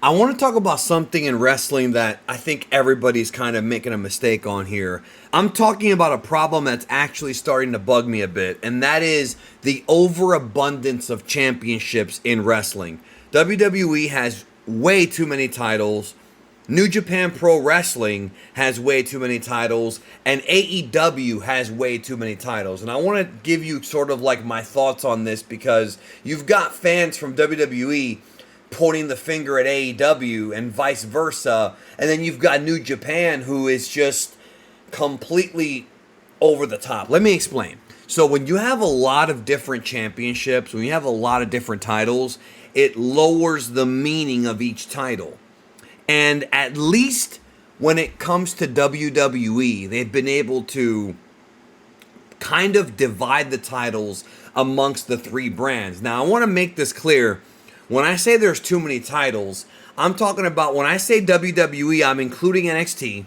I want to talk about something in wrestling that I think everybody's kind of making a mistake on here. I'm talking about a problem that's actually starting to bug me a bit, and that is the overabundance of championships in wrestling. WWE has way too many titles. New Japan Pro Wrestling has way too many titles, and AEW has way too many titles. And I want to give you sort of like my thoughts on this because you've got fans from WWE pointing the finger at AEW and vice versa. And then you've got New Japan, who is just completely over the top. Let me explain. So when you have a lot of different championships, when you have a lot of different titles, it lowers the meaning of each title. And at least when it comes to WWE, they've been able to kind of divide the titles amongst the three brands. Now, I want to make this clear. When I say there's too many titles, I'm talking about when I say WWE, I'm including NXT.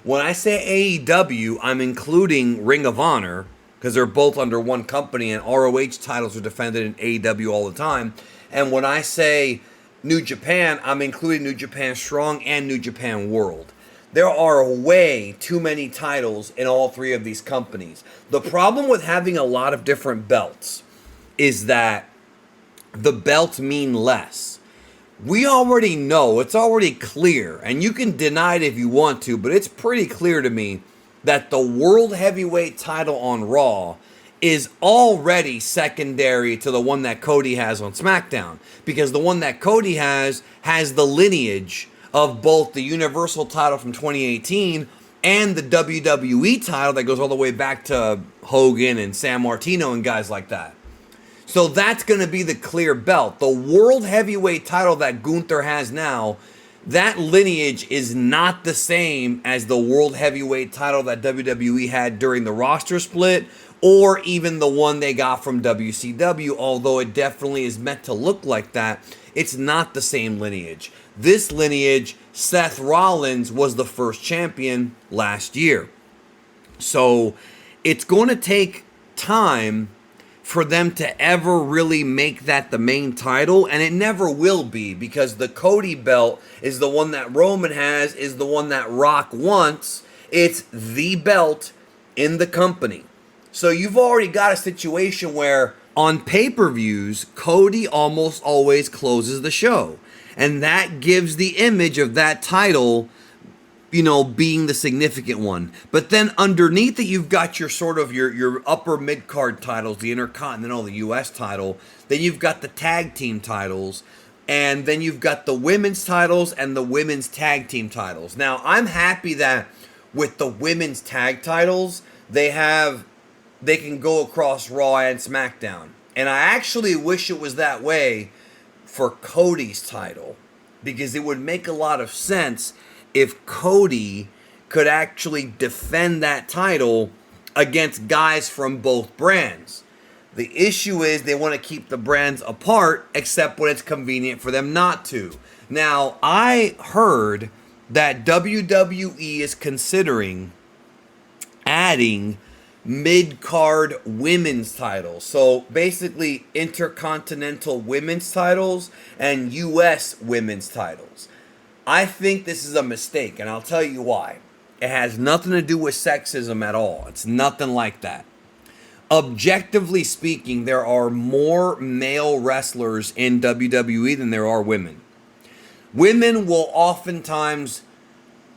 When I say AEW, I'm including Ring of Honor because they're both under one company and ROH titles are defended in AEW all the time. And when I say New Japan, I'm including New Japan Strong and New Japan World. There are way too many titles in all three of these companies. The problem with having a lot of different belts is that the belts mean less. We already know, it's already clear, and you can deny it if you want to, but it's pretty clear to me that the World Heavyweight title on Raw is already secondary to the one that Cody has on SmackDown. Because the one that Cody has the lineage of both the Universal title from 2018 and the WWE title that goes all the way back to Hogan and San Martino and guys like that. So that's going to be the clear belt. The World Heavyweight title that Gunther has now, that lineage is not the same as the World Heavyweight title that WWE had during the roster split or even the one they got from WCW, although it definitely is meant to look like that. It's not the same lineage. This lineage, Seth Rollins was the first champion last year. So it's going to take time for them to ever really make that the main title, and it never will be because the Cody belt is the one that Roman has, is the one that Rock wants. It's the belt in the company. So you've already got a situation where on pay-per-views, Cody almost always closes the show, and that gives the image of that title, you know, being the significant one. But then underneath it, you've got your sort of your upper mid-card titles, the Intercontinental, the US title. Then you've got the tag team titles. And then you've got the women's titles and the women's tag team titles. Now, I'm happy that with the women's tag titles, they can go across Raw and SmackDown. And I actually wish it was that way for Cody's title, because it would make a lot of sense if Cody could actually defend that title against guys from both brands. The issue is they want to keep the brands apart, except when it's convenient for them not to. Now, I heard that WWE is considering adding mid-card women's titles. So basically intercontinental women's titles and US women's titles. I think this is a mistake, and I'll tell you why. It has nothing to do with sexism at all. It's nothing like that. Objectively speaking, there are more male wrestlers in WWE than there are women. Women will oftentimes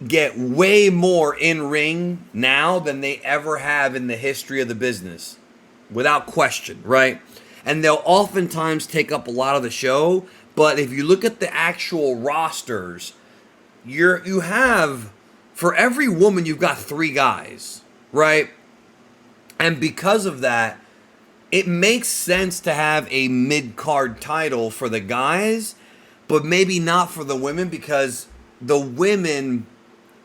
get way more in-ring now than they ever have in the history of the business, without question, right? And they'll oftentimes take up a lot of the show, but if you look at the actual rosters, you have, for every woman, you've got 3 guys, right? And because of that, it makes sense to have a mid-card title for the guys, but maybe not for the women, because the women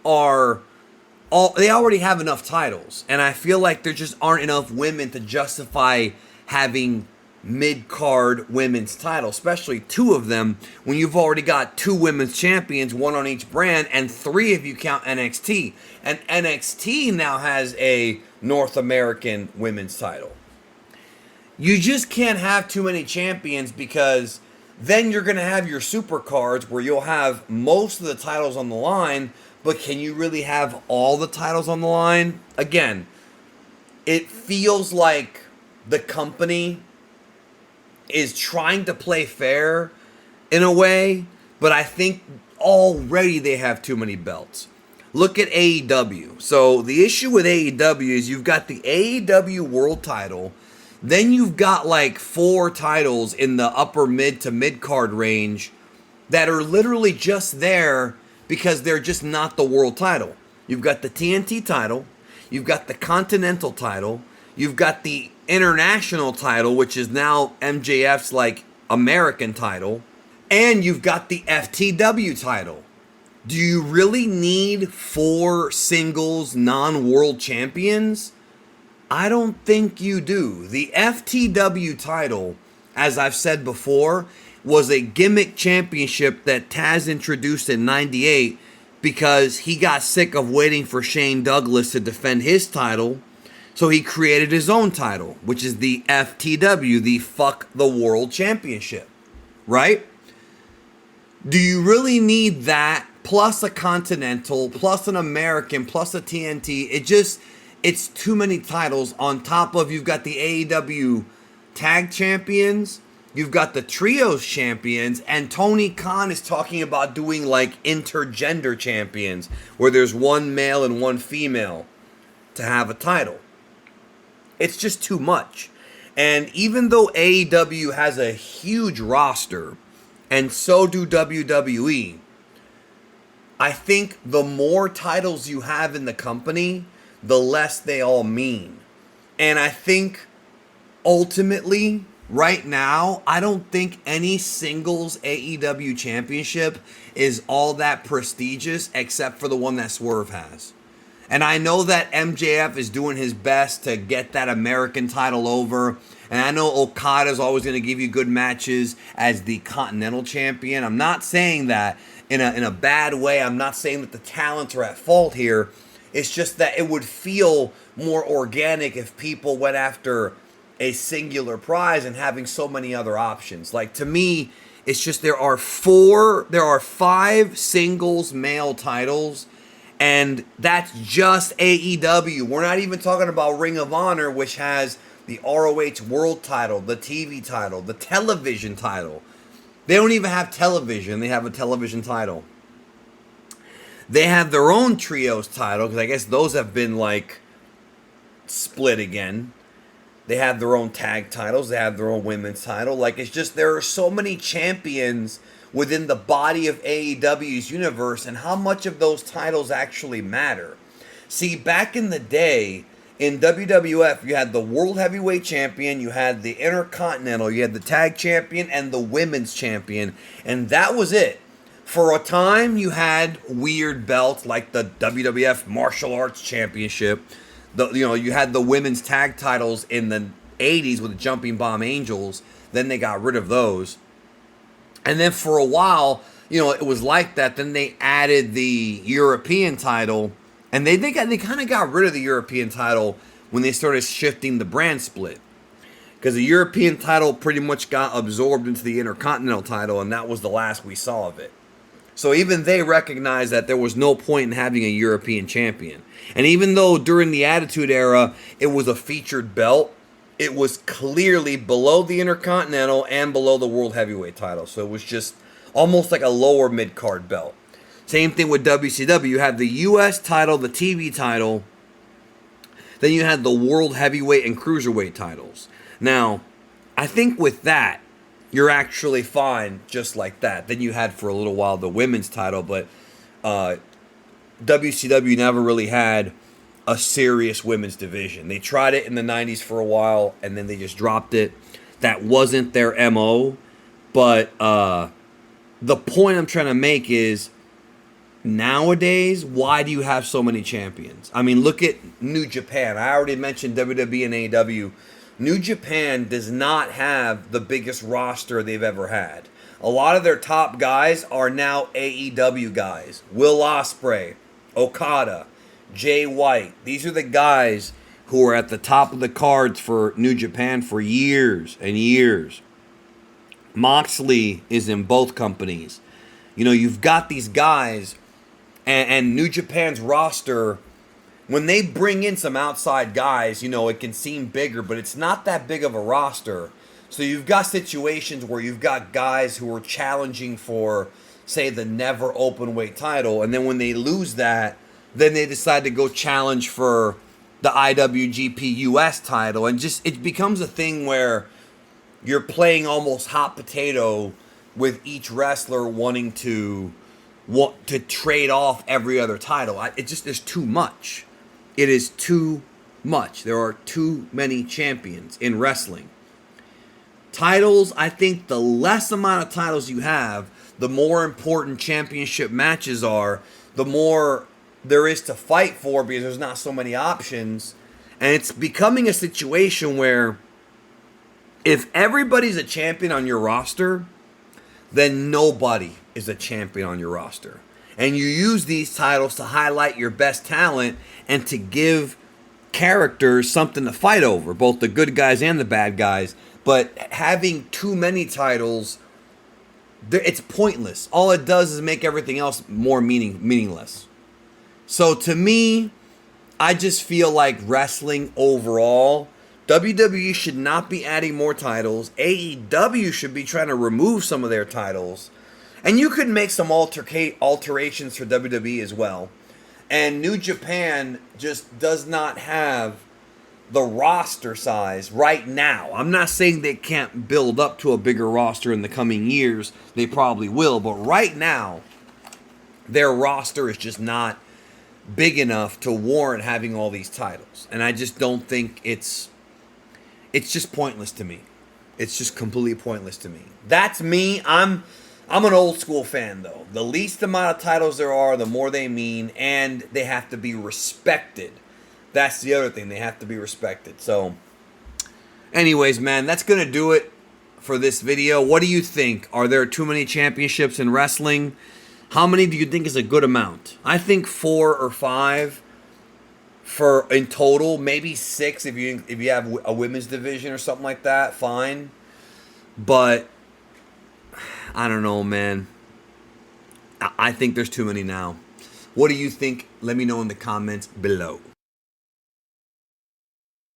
they already have enough titles. And I feel like there just aren't enough women to justify having mid-card women's title, especially 2 of them, when you've already got 2 women's champions, 1 on each brand, and 3 if you count NXT. And NXT now has a North American women's title. You just can't have too many champions because Then you're going to have your super cards where you'll have most of the titles on the line, but can you really have all the titles on the line? Again, it feels like the company is trying to play fair in a way, but I think already they have too many belts. Look at AEW. So the issue with AEW is you've got the AEW World Title, then you've got like 4 titles in the upper mid to mid card range that are literally just there because they're just not the world title. You've got the TNT title, you've got the Continental title, you've got the International title, which is now MJF's like American title, and you've got the FTW title. Do you really need 4 singles non-world champions? I don't think you do. The FTW title, as I've said before, was a gimmick championship that Taz introduced in '98 because he got sick of waiting for Shane Douglas to defend his title. So he created his own title, which is the FTW, the Fuck the World Championship, right? Do you really need that, plus a Continental, plus an American, plus a TNT? It's too many titles on top of you've got the AEW Tag Champions, you've got the Trios Champions, and Tony Khan is talking about doing like intergender champions, where there's one male and one female to have a title. It's just too much. And even though AEW has a huge roster, and so do WWE, I think the more titles you have in the company, the less they all mean. And I think ultimately, right now, I don't think any singles AEW championship is all that prestigious except for the one that Swerve has. And I know that MJF is doing his best to get that American title over. And I know Okada's always going to give you good matches as the Continental Champion. I'm not saying that in a bad way. I'm not saying that the talents are at fault here. It's just that it would feel more organic if people went after a singular prize and having so many other options. Like, to me, it's just there are 5 singles male titles, and that's just AEW. We're not even talking about Ring of Honor, which has the ROH World title, the TV title, the television title. They don't even have television. They have a television title. They have their own trios title, because I guess those have been, like, split again. They have their own tag titles. They have their own women's title. Like, it's just, there are so many champions within the body of AEW's universe, and how much of those titles actually matter. See, back in the day, in WWF, you had the World Heavyweight Champion, you had the Intercontinental, you had the Tag Champion, and the Women's Champion, and that was it. For a time, you had weird belts like the WWF Martial Arts Championship. You had the women's tag titles in the 80s with the Jumping Bomb Angels. Then they got rid of those. And then for a while, it was like that. Then they added the European title. And they kind of got rid of the European title when they started shifting the brand split. Because the European title pretty much got absorbed into the Intercontinental title, and that was the last we saw of it. So even they recognized that there was no point in having a European champion. And even though during the Attitude Era, it was a featured belt, it was clearly below the Intercontinental and below the World Heavyweight title. So it was just almost like a lower mid-card belt. Same thing with WCW. You had the US title, the TV title. Then you had the World Heavyweight and Cruiserweight titles. Now, I think with that, you're actually fine just like that. Then you had for a little while the women's title, but WCW never really had a serious women's division. They tried it in the 90s for a while, and then they just dropped it. That wasn't their MO. But the point I'm trying to make is, nowadays, why do you have so many champions? I mean, look at New Japan. I already mentioned WWE and AEW. New Japan does not have the biggest roster they've ever had. A lot of their top guys are now AEW guys. Will Ospreay, Okada, Jay White. These are the guys who are at the top of the cards for New Japan for years and years. Moxley is in both companies. You know, you've got these guys, and New Japan's roster, when they bring in some outside guys, you know, it can seem bigger, but it's not that big of a roster. So you've got situations where you've got guys who are challenging for, say, the never open weight title, and then when they lose that, then they decide to go challenge for the IWGP US title, and just it becomes a thing where you're playing almost hot potato with each wrestler wanting to trade off every other title. It just is too much. It is too much. There are too many champions in wrestling. Titles, I think the less amount of titles you have, the more important championship matches are, the more there is to fight for because there's not so many options. And it's becoming a situation where if everybody's a champion on your roster, then nobody is a champion on your roster. And you use these titles to highlight your best talent and to give characters something to fight over, both the good guys and the bad guys. But having too many titles, it's pointless. All it does is make everything else more meaningless. So to me, I just feel like wrestling overall, WWE should not be adding more titles. AEW should be trying to remove some of their titles. And you could make some alterations for WWE as well. And New Japan just does not have the roster size right now. I'm not saying they can't build up to a bigger roster in the coming years. They probably will. But right now, their roster is just not big enough to warrant having all these titles. And I just don't think it's just pointless to me. It's just completely pointless to me. That's me. I'm an old school fan, though. The least amount of titles there are, the more they mean, and they have to be respected. That's the other thing. They have to be respected. So, anyways, man, that's going to do it for this video. What do you think? Are there too many championships in wrestling? How many do you think is a good amount? I think 4 or 5 for in total. Maybe 6 if you have a women's division or something like that. Fine. But I don't know, man. I think there's too many now. What do you think? Let me know in the comments below.